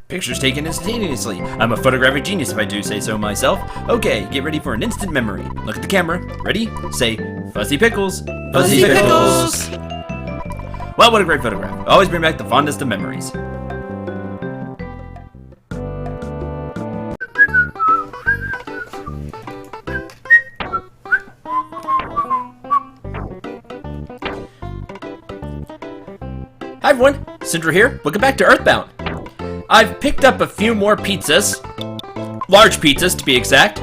Pictures taken instantaneously. I'm a photographic genius if I do say so myself. Okay, get ready for an instant memory. Look at the camera. Ready? Say, Fuzzy Pickles. Fuzzy Pickles! Well, what a great photograph. Always bring back the fondest of memories. Hi everyone, Cendril here. Welcome back to Earthbound. I've picked up a few more pizzas, large pizzas to be exact,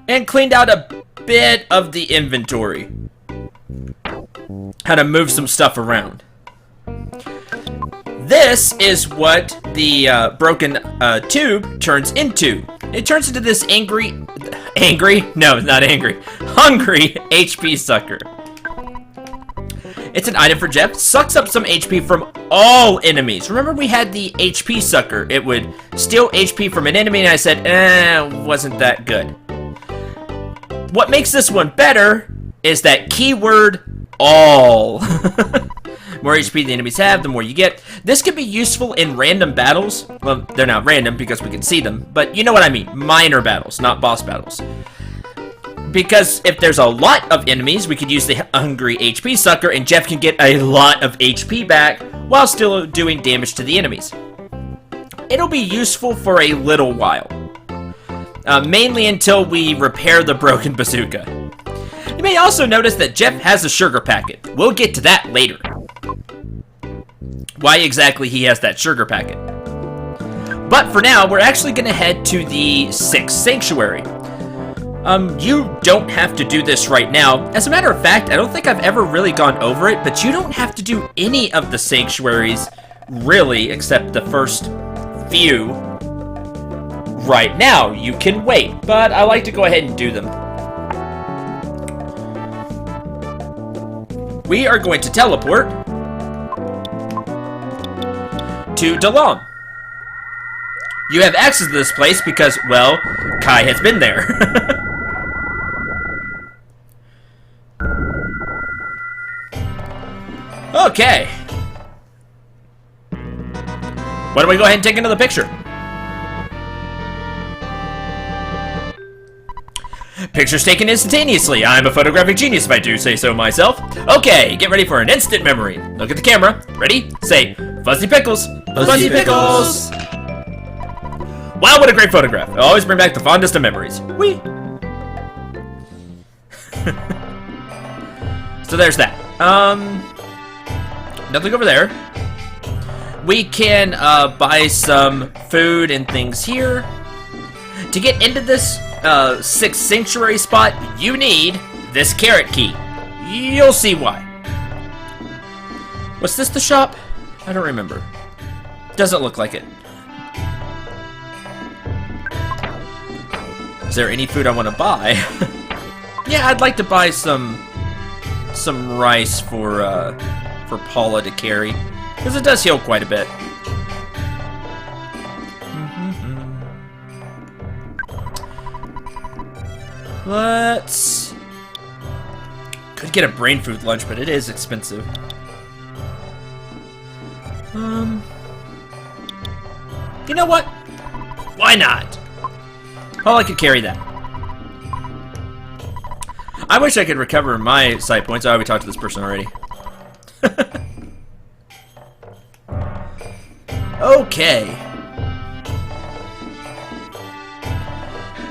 and cleaned out a bit of the inventory. How to move some stuff around. This is what the broken tube turns into. It turns into this hungry HP sucker. It's an item for Jeff. Sucks up some HP from all enemies. Remember we had the HP sucker. It would steal HP from an enemy and I said, wasn't that good. What makes this one better is that keyword all. More HP the enemies have, the more you get. This could be useful in random battles. Well, they're not random because we can see them, but you know what I mean. Minor battles, not boss battles. Because if there's a lot of enemies, we could use the hungry HP sucker and Jeff can get a lot of HP back while still doing damage to the enemies. It'll be useful for a little while. Mainly until we repair the broken bazooka. You may also notice that Jeff has a sugar packet. We'll get to that later. Why exactly he has that sugar packet. But for now, we're actually going to head to the 6th Sanctuary. You don't have to do this right now. As a matter of fact, I don't think I've ever really gone over it, but you don't have to do any of the sanctuaries, really, except the first few right now. You can wait, but I like to go ahead and do them. We are going to teleport to Dalam. You have access to this place because, well, Kai has been there. Okay. Why don't we go ahead and take another picture? Pictures taken instantaneously. I'm a photographic genius if I do say so myself. Okay, get ready for an instant memory. Look at the camera. Ready? Say, Fuzzy Pickles. Fuzzy Pickles! Wow, what a great photograph. I always bring back the fondest of memories. Whee! So there's that. Nothing over there. We can buy some food and things here. To get into this 6th Sanctuary spot, you need this carrot key. You'll see why. Was this the shop? I don't remember. Doesn't look like it. Is there any food I want to buy? Yeah, I'd like to buy some rice for Paula to carry, because it does heal quite a bit. Let's... Could get a brain food lunch, but it is expensive. You know what? Why not? Paula could carry that. I wish I could recover my side points. Oh, we talked to this person already. Okay.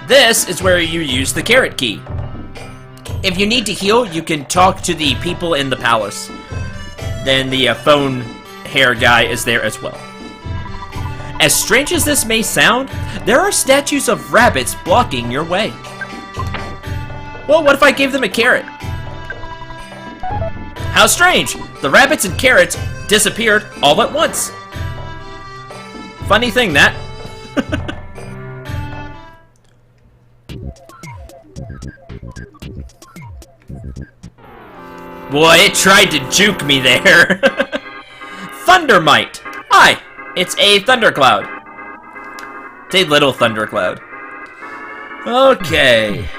This is where you use the carrot key. If you need to heal, you can talk to the people in the palace. Then the phone hair guy is there as well. As strange as this may sound, there are statues of rabbits blocking your way. Well, what if I gave them a carrot? How strange! The rabbits and carrots disappeared all at once. Funny thing, that. Boy, it tried to juke me there. Thundermite. Hi, it's a thundercloud. It's a little thundercloud. Okay.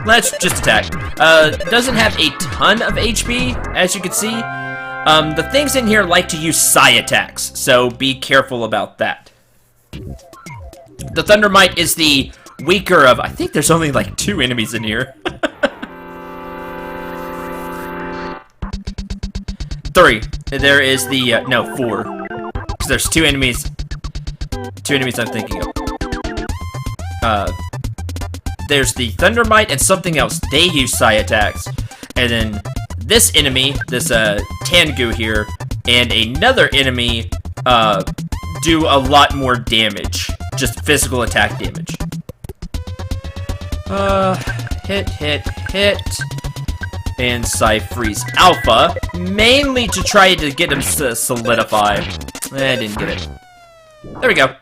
Let's just attack. Doesn't have a ton of HP, as you can see, The things in here like to use psi attacks, so be careful about that. The Thundermite is the weaker of... I think there's only like 2 enemies in here. 3. There is the... no, 4. Because there's 2 enemies. 2 enemies I'm thinking of. There's the Thundermite and something else. They use psi attacks. And then this enemy, this Tengu here, and another enemy do a lot more damage. Just physical attack damage. Hit. And Psi-Freeze Alpha, mainly to try to get him to solidify. I didn't get it. There we go.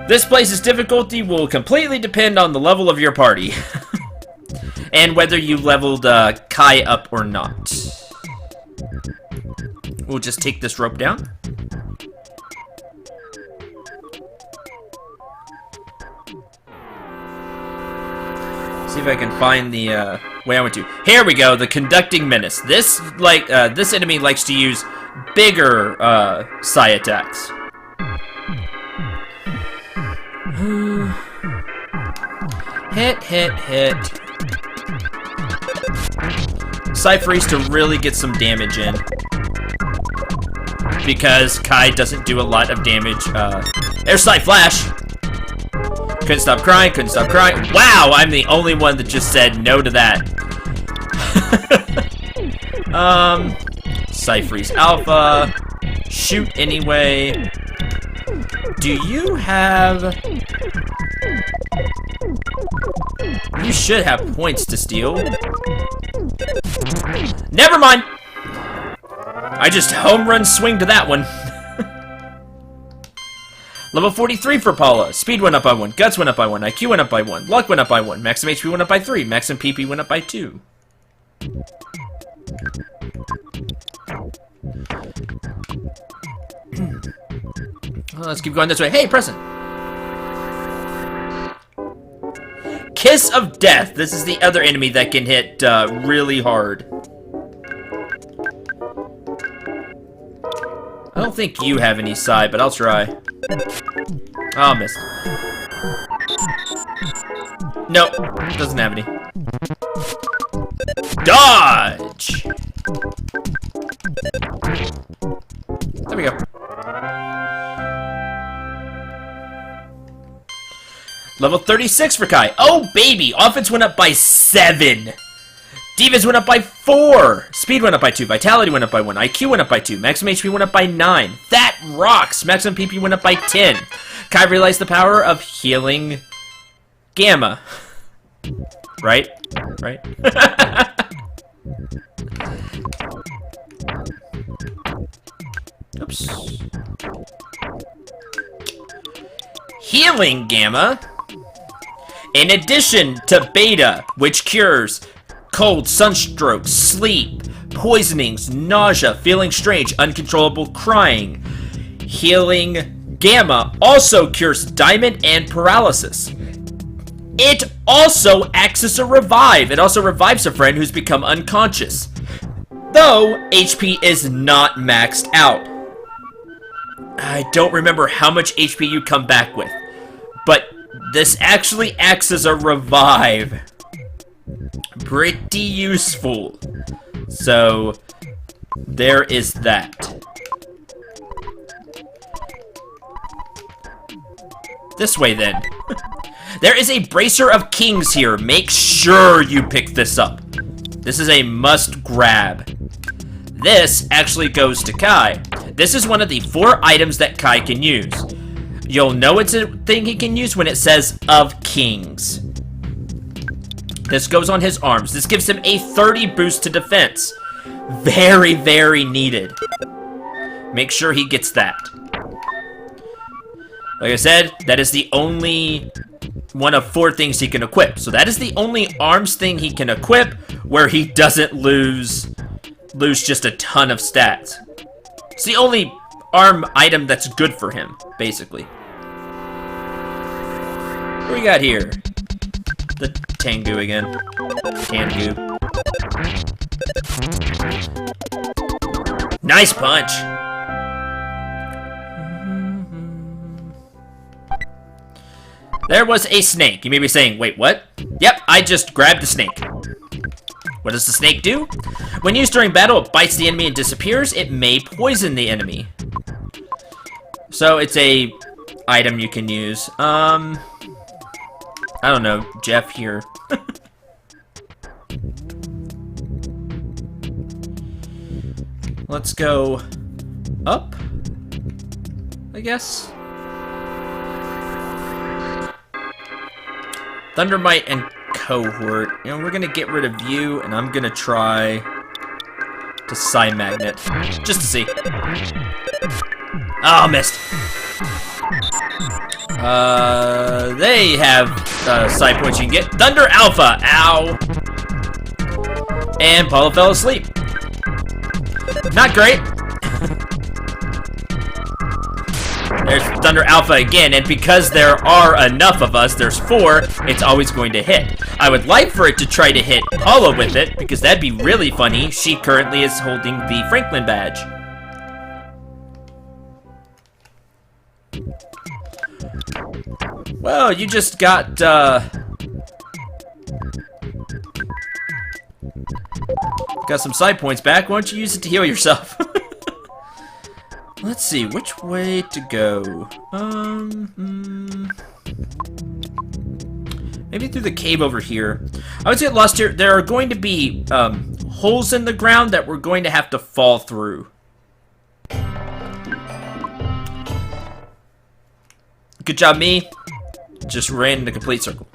This place's difficulty will completely depend on the level of your party. And whether you leveled Kai up or not. We'll just take this rope down. See if I can find the way I went to. Here we go, the Conducting Menace. This this enemy likes to use bigger psi attacks. Hit. Psi-Freeze to really get some damage in. Because Kai doesn't do a lot of damage. There's Psi-Flash! Couldn't stop crying. Wow, I'm the only one that just said no to that. Psi-Freeze Alpha. Shoot anyway. Do you have... You should have points to steal. Never mind! I just home run swing to that one. Level 43 for Paula. Speed went up by 1. Guts went up by 1. IQ went up by 1. Luck went up by 1. Maximum HP went up by 3. Maximum PP went up by 2. Well, let's keep going this way. Hey, Preston! Kiss of Death. This is the other enemy that can hit really hard. I don't think you have any psi, but I'll try. Oh, missed. Nope, doesn't have any. Dodge! There we go. Level 36 for Kai. Oh, baby! Offense went up by 7. Defense went up by 4. Speed went up by 2. Vitality went up by 1. IQ went up by 2. Maximum HP went up by 9. That rocks! Maximum PP went up by 10. Kai realized the power of healing Gamma. Right? Right? Oops. Healing Gamma. In addition to Beta, which cures cold, sunstroke, sleep, poisonings, nausea, feeling strange, uncontrollable crying. Healing Gamma also cures Diamond and paralysis. It also acts as a revive. It also revives a friend who's become unconscious. Though, HP is not maxed out. I don't remember how much HP you come back with. But this actually acts as a revive. Pretty useful. So, there is that. This way then. There is a Bracer of Kings here. Make sure you pick this up. This is a must grab. This actually goes to Kai. This is one of the 4 items that Kai can use. You'll know it's a thing he can use when it says of Kings. This goes on his arms. This gives him a 30 boost to defense. Very, very needed. Make sure he gets that. Like I said, that is the only one of 4 things he can equip. So that is the only arms thing he can equip where he doesn't lose just a ton of stats. It's the only arm item that's good for him, basically. What do we got here? The Tengu again. Tengu. Nice punch. There was a snake. You may be saying, wait, what? Yep, I just grabbed the snake. What does the snake do? When used during battle, it bites the enemy and disappears. It may poison the enemy. So it's a item you can use. I don't know, Jeff here. Let's go up, I guess. Thundermite and Cohort. You know, we're gonna get rid of you, and I'm gonna try to Psy Magnet, just to see. Oh, missed. They have Psy points you can get. Thunder Alpha, ow. And Paula fell asleep. Not great. There's Thunder Alpha again, and because there are enough of us, there's 4, it's always going to hit. I would like for it to try to hit Paula with it, because that'd be really funny. She currently is holding the Franklin badge. Well, you just got, got some side points back. Why don't you use it to heal yourself? Let's see, which way to go? Maybe through the cave over here. I would get lost here. There are going to be holes in the ground that we're going to have to fall through. Good job, me. Just ran in a complete circle.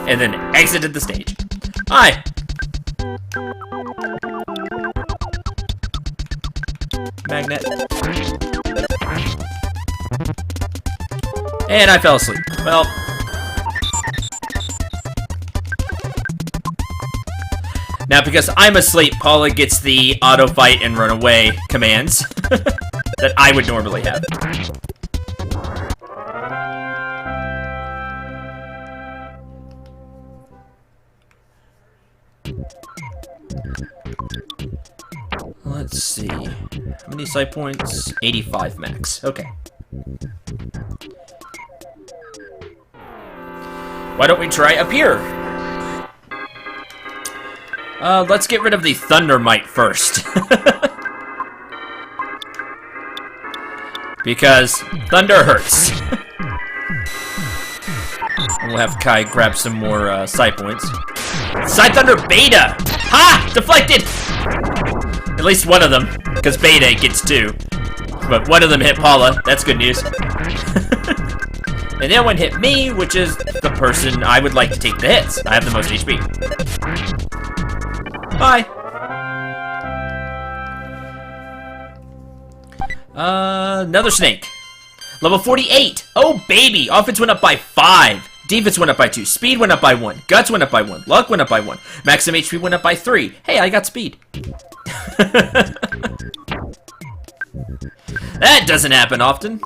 And then exited the stage. Hi. Magnet. And I fell asleep. Well. Now, because I'm asleep, Paula gets the auto fight and run away commands that I would normally have. Let's see. How many side points? 85 max. Okay. Why don't we try up here? Let's get rid of the Thundermite first. Because thunder hurts. And we'll have Kai grab some more side points. Side Thunder Beta! Ha! Deflected! At least one of them, because Beta gets 2. But one of them hit Paula. That's good news. And the other one hit me, which is the person I would like to take the hits. I have the most HP. Bye. Another snake. Level 48. Oh, baby. Offense went up by 5. Defense went up by 2. Speed went up by 1. Guts went up by 1. Luck went up by 1. Maximum HP went up by 3. Hey, I got speed. That doesn't happen often.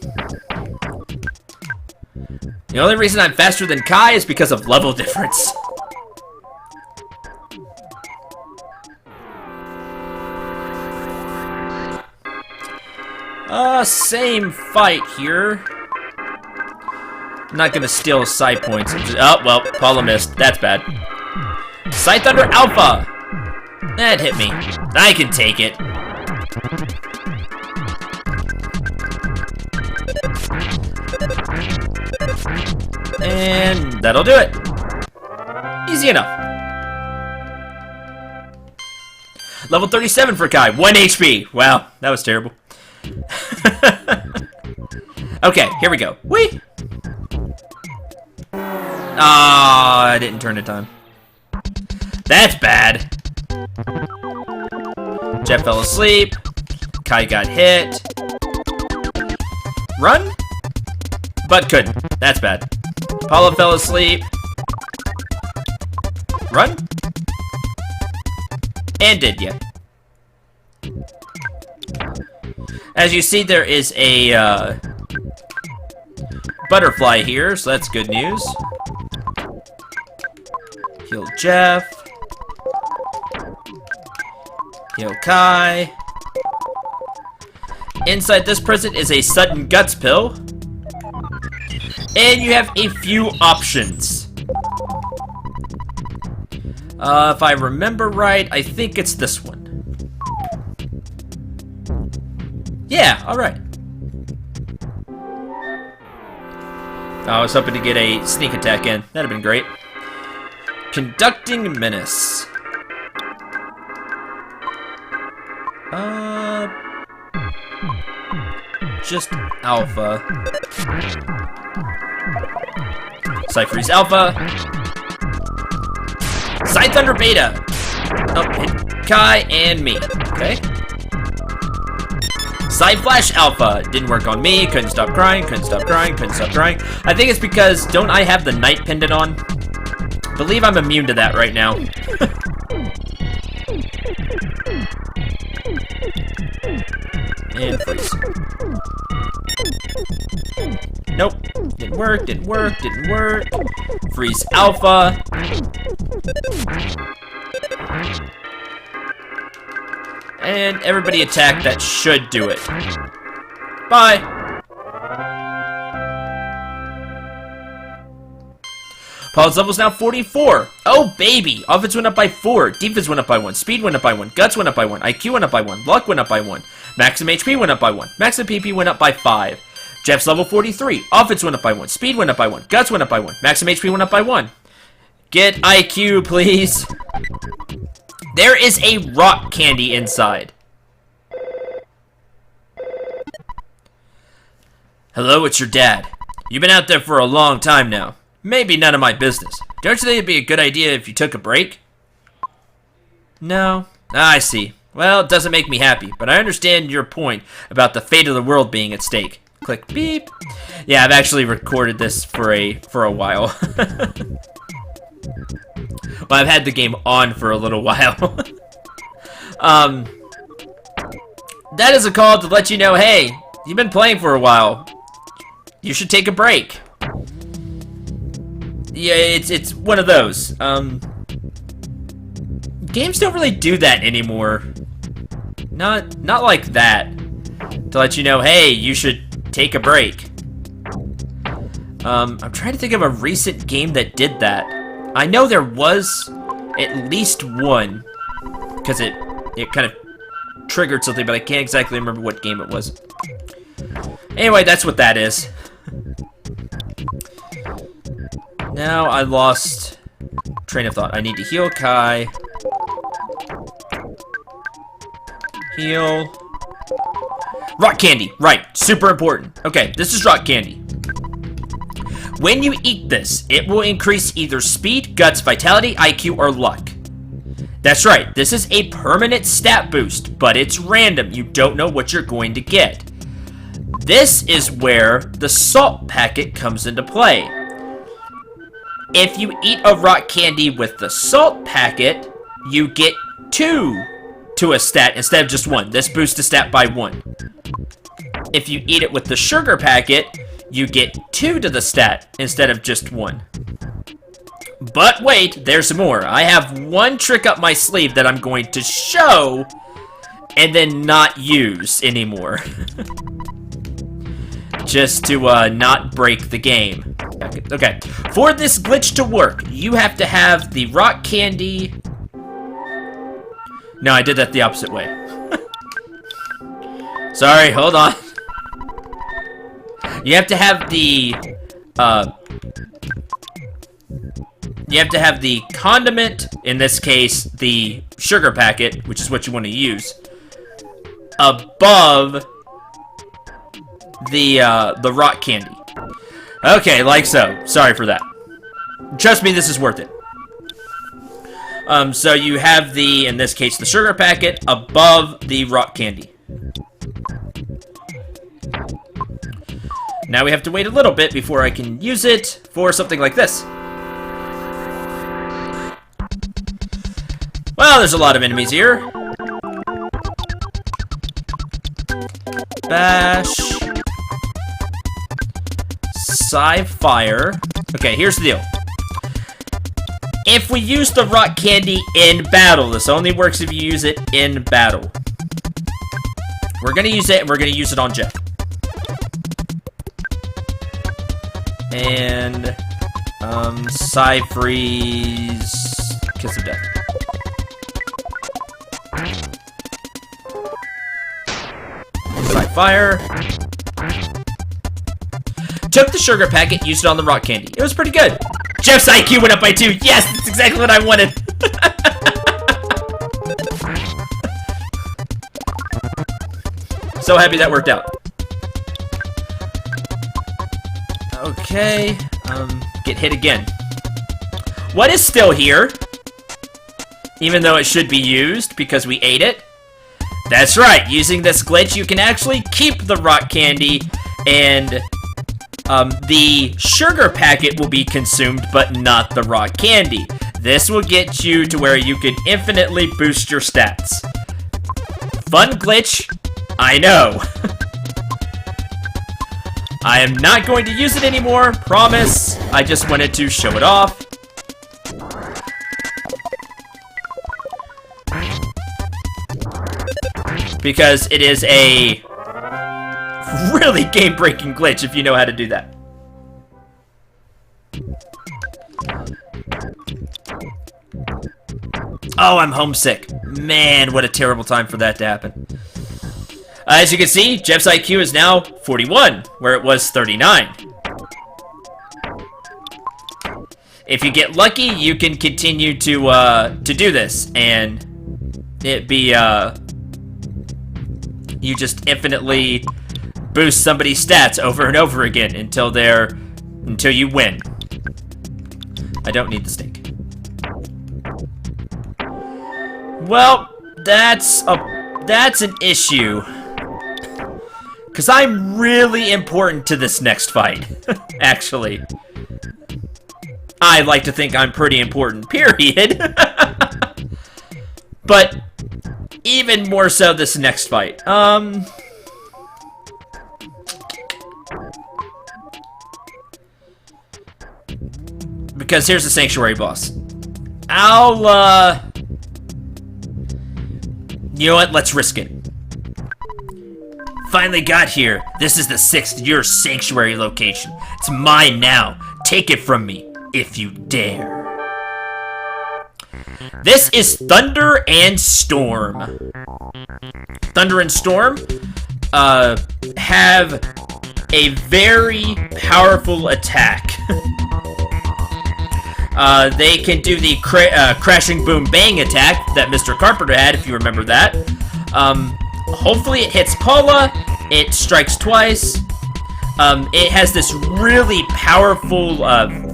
The only reason I'm faster than Kai is because of level difference. Same fight here. I'm not gonna steal side points. Oh, well, Paula missed. That's bad. Side Thunder Alpha! That hit me. I can take it. And that'll do it. Easy enough. Level 37 for Kai. 1 HP. Wow, that was terrible. Okay, here we go. Whee! Ah, I didn't turn it on. That's bad. Jeff fell asleep. Kai got hit. Run? But couldn't. That's bad. Paula fell asleep. Run? And did ya. As you see, there is a butterfly here, so that's good news. Heal Jeff. Heal Kai. Inside this prison is a sudden guts pill. And you have a few options. If I remember right, I think it's this one. Yeah, alright. I was hoping to get a sneak attack in. That'd have been great. Conducting Menace. Just Alpha. Cypher's Alpha. Side Thunder Beta. Oh, hit Kai and me. Okay. Side Flash Alpha. Didn't work on me. Couldn't stop crying. Couldn't stop crying. Couldn't stop crying. I think it's because, don't I have the Night Pendant on? I believe I'm immune to that right now. And freeze. Nope. Didn't work, didn't work, didn't work. Freeze Alpha. And everybody attack, that should do it. Bye. Paul's level's now 44. Oh, baby. Offense went up by 4. Defense went up by 1. Speed went up by 1. Guts went up by 1. IQ went up by 1. Luck went up by 1. Maximum HP went up by 1. Maximum PP went up by 5. Jeff's level 43. Offense went up by 1. Speed went up by 1. Guts went up by 1. Maximum HP went up by 1. Get IQ, please. There is a rock candy inside. Hello, it's your dad. You've been out there for a long time now. Maybe none of my business. Don't you think it'd be a good idea if you took a break? No. I see. Well, it doesn't make me happy, but I understand your point about the fate of the world being at stake. Click beep. Yeah, I've actually recorded this for a while. Well, I've had the game on for a little while. That is a call to let you know, hey, you've been playing for a while. You should take a break. Yeah, it's one of those. Games don't really do that anymore. Not like that. To let you know, hey, you should take a break. I'm trying to think of a recent game that did that. I know there was at least one, because it kind of triggered something, but I can't exactly remember what game it was. Anyway, that's what that is. Now I lost train of thought. I need to heal Kai. Heal. Rock candy, right, super important. Okay, this is rock candy. When you eat this, it will increase either speed, guts, vitality, IQ, or luck. That's right, this is a permanent stat boost, but it's random. You don't know what you're going to get. This is where the salt packet comes into play. If you eat a rock candy with the salt packet, you get 2 to a stat instead of just 1. This boosts a stat by 1. If you eat it with the sugar packet, you get 2 to the stat instead of just 1. But wait, there's more. I have one trick up my sleeve that I'm going to show and then not use anymore. Just to not break the game. Okay, for this glitch to work, you have to have the rock candy. No, I did that the opposite way. Sorry, hold on. You have to have the condiment, in this case, the sugar packet, which is what you want to use, above the rock candy. Okay, like so. Sorry for that. Trust me, this is worth it. So you have the, in this case, the sugar packet above the rock candy. Now we have to wait a little bit before I can use it for something like this. Well, there's a lot of enemies here. Bash. Fire. Okay, here's the deal. if we use the rock candy in battle. This only works if you use it in battle. We're gonna use it, and we're gonna use it on Jeff. And, Psy-Freeze, Kiss of Death. Psy-Fire. Took the sugar packet, used it on the rock candy. It was pretty good. Jeff's IQ went up by 2. Yes, that's exactly what I wanted. So happy that worked out. Okay, get hit again. What is still here? Even though it should be used because we ate it. That's right, using this glitch you can actually keep the rock candy and the sugar packet will be consumed but not the rock candy. This will get you to where you can infinitely boost your stats. Fun glitch, I know. I am not going to use it anymore, promise. I just wanted to show it off. Because it is a really game-breaking glitch if you know how to do that. Oh, I'm homesick. Man, what a terrible time for that to happen. As you can see, Jeff's IQ is now 41, where it was 39. If you get lucky, you can continue to do this, and it be, you just infinitely boost somebody's stats over and over again until you win. I don't need the steak. Well, that's an issue. Because I'm really important to this next fight, actually. I like to think I'm pretty important, period. But even more so this next fight. Because here's the Sanctuary boss. You know what? Let's risk it. Finally got here. This is the 6th year Sanctuary location. It's mine now. Take it from me, if you dare. This is Thunder and Storm. Thunder and Storm have a very powerful attack. They can do the crashing boom bang attack that Mr. Carpenter had, if you remember that. Hopefully it hits Paula. It strikes twice. It has this really powerful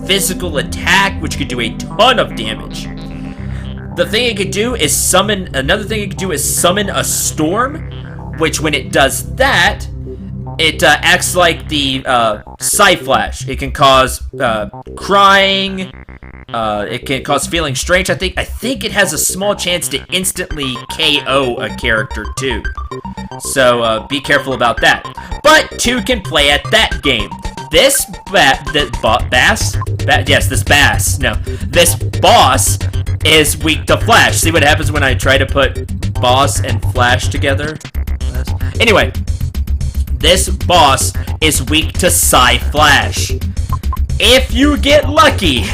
physical attack, which could do a ton of damage. The thing it could do is summon. Another thing it could do is summon a storm, which when it does that, it acts like the Psy-Flash. It can cause crying. It can cause feeling strange. I think it has a small chance to instantly KO a character too. So be careful about that. But 2 can play at that game. This boss is weak to Flash. See what happens when I try to put boss and Flash together? Anyway, this boss is weak to Psy-Flash. If you get lucky.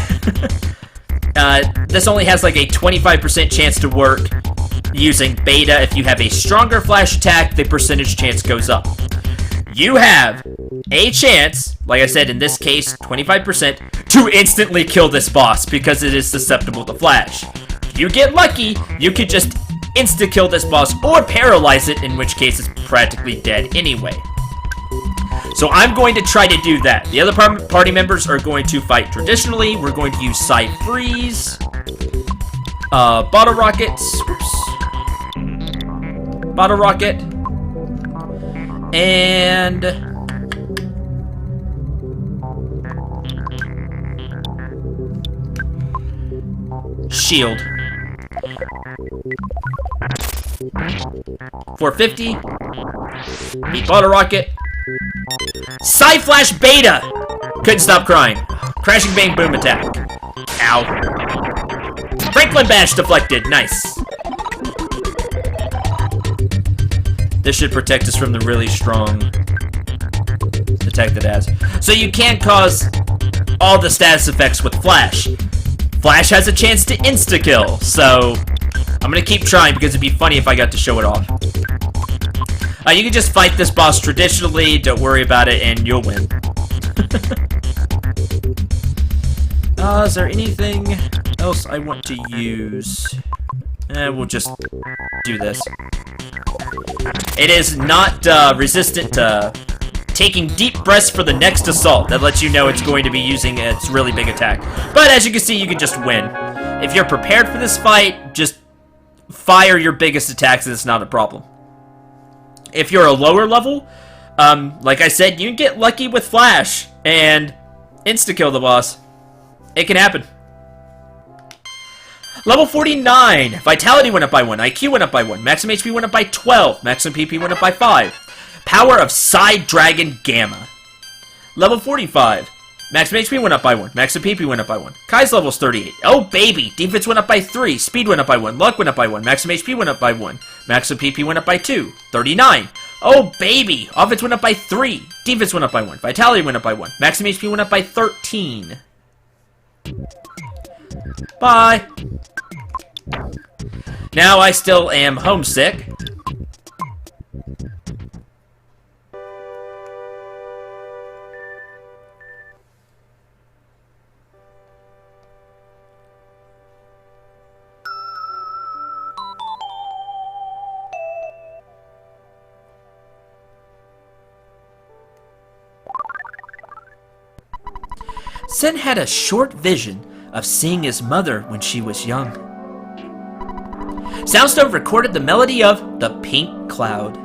This only has like a 25% chance to work using beta. If you have a stronger Flash attack, the percentage chance goes up. You have a chance, like I said, in this case, 25%, to instantly kill this boss because it is susceptible to Flash. If you get lucky, you could just insta-kill this boss or paralyze it, in which case it's practically dead anyway. So I'm going to try to do that. The other party members are going to fight traditionally. We're going to use Psy-Freeze, Bottle Rockets, Bottle Rocket, and Shield. 450, beat Bottle Rocket. Psy-Flash Beta! Couldn't stop crying. Crashing Bang Boom attack. Ow. Franklin bash deflected. Nice. This should protect us from the really strong attack that it has. So you can't cause all the status effects with Flash. Flash has a chance to insta-kill, so I'm gonna keep trying because it'd be funny if I got to show it off. You can just fight this boss traditionally, don't worry about it, and you'll win. Is there anything else I want to use? We'll just do this. It is not resistant to taking deep breaths for the next assault. That lets you know it's going to be using its really big attack. But as you can see, you can just win. If you're prepared for this fight, just fire your biggest attacks and it's not a problem. If you're a lower level, like I said, you can get lucky with Flash and insta-kill the boss. It can happen. Level 49, Vitality went up by 1, IQ went up by 1, Maximum HP went up by 12, Maximum PP went up by 5. Power of Side Dragon Gamma. Level 45, Maximum HP went up by 1, Maximum PP went up by 1. Kai's level's 38. Oh baby, Defense went up by 3, Speed went up by 1, Luck went up by 1, Maximum HP went up by 1, Maximum PP went up by 2, 39. Oh baby, Offense went up by 3, Defense went up by 1, Vitality went up by 1, Maximum HP went up by 13. Bye. Now I still am homesick. Sen had a short vision of seeing his mother when she was young. Soundstone recorded the melody of The Pink Cloud.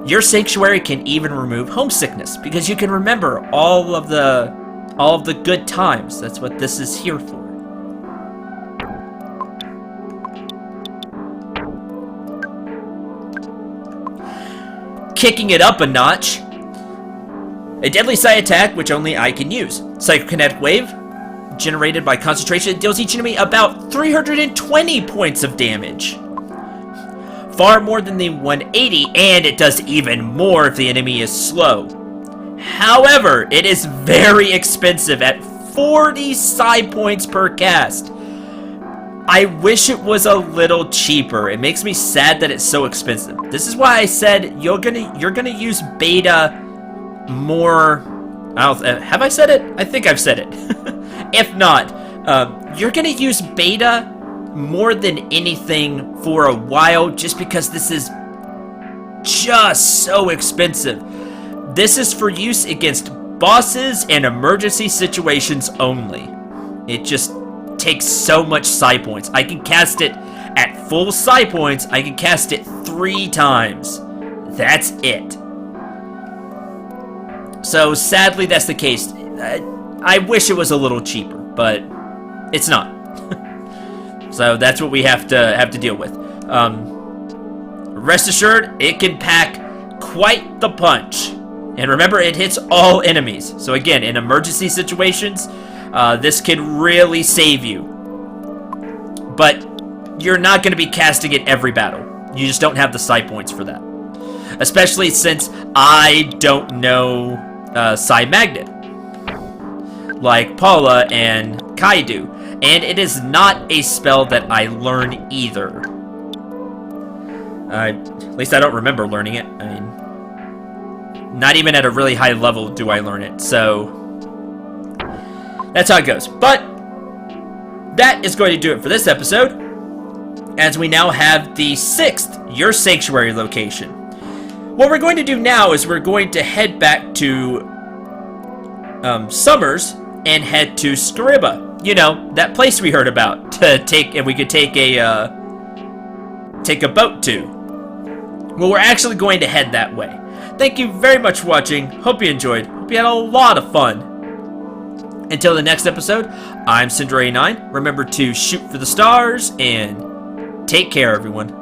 Your sanctuary can even remove homesickness because you can remember all of the good times. That's what this is here for. Kicking it up a notch. A deadly psi attack, which only I can use. Psychokinetic wave, generated by concentration, deals each enemy about 320 points of damage. Far more than the 180, and it does even more if the enemy is slow. However, it is very expensive at 40 psi points per cast. I wish it was a little cheaper. It makes me sad that it's so expensive. This is why I said you're gonna use beta more. Have I said it? I think I've said it. If not, you're gonna use beta more than anything for a while, just because this is just so expensive. This is for use against bosses and emergency situations only. It just takes so much psi points. I can cast it at full psi points. I can cast it 3 times. That's it. So sadly, that's the case. I wish it was a little cheaper, but it's not. So that's what we have to deal with. Rest assured, it can pack quite the punch. And remember, it hits all enemies. So again, in emergency situations, this can really save you. But you're not going to be casting it every battle. You just don't have the psi points for that. Especially since I don't know Psi Magnet, like Paula and Kai do. And it is not a spell that I learn either. At least I don't remember learning it. I mean, not even at a really high level do I learn it. So that's how it goes. But that is going to do it for this episode, as we now have the 6th Your Sanctuary location. What we're going to do now is we're going to head back to Summers and head to Skariba. You know, that place we heard about to take, and we could take a boat to. Well, we're actually going to head that way. Thank you very much for watching. Hope you enjoyed. Hope you had a lot of fun. Until the next episode, I'm Cendril 9. Remember to shoot for the stars and take care, everyone.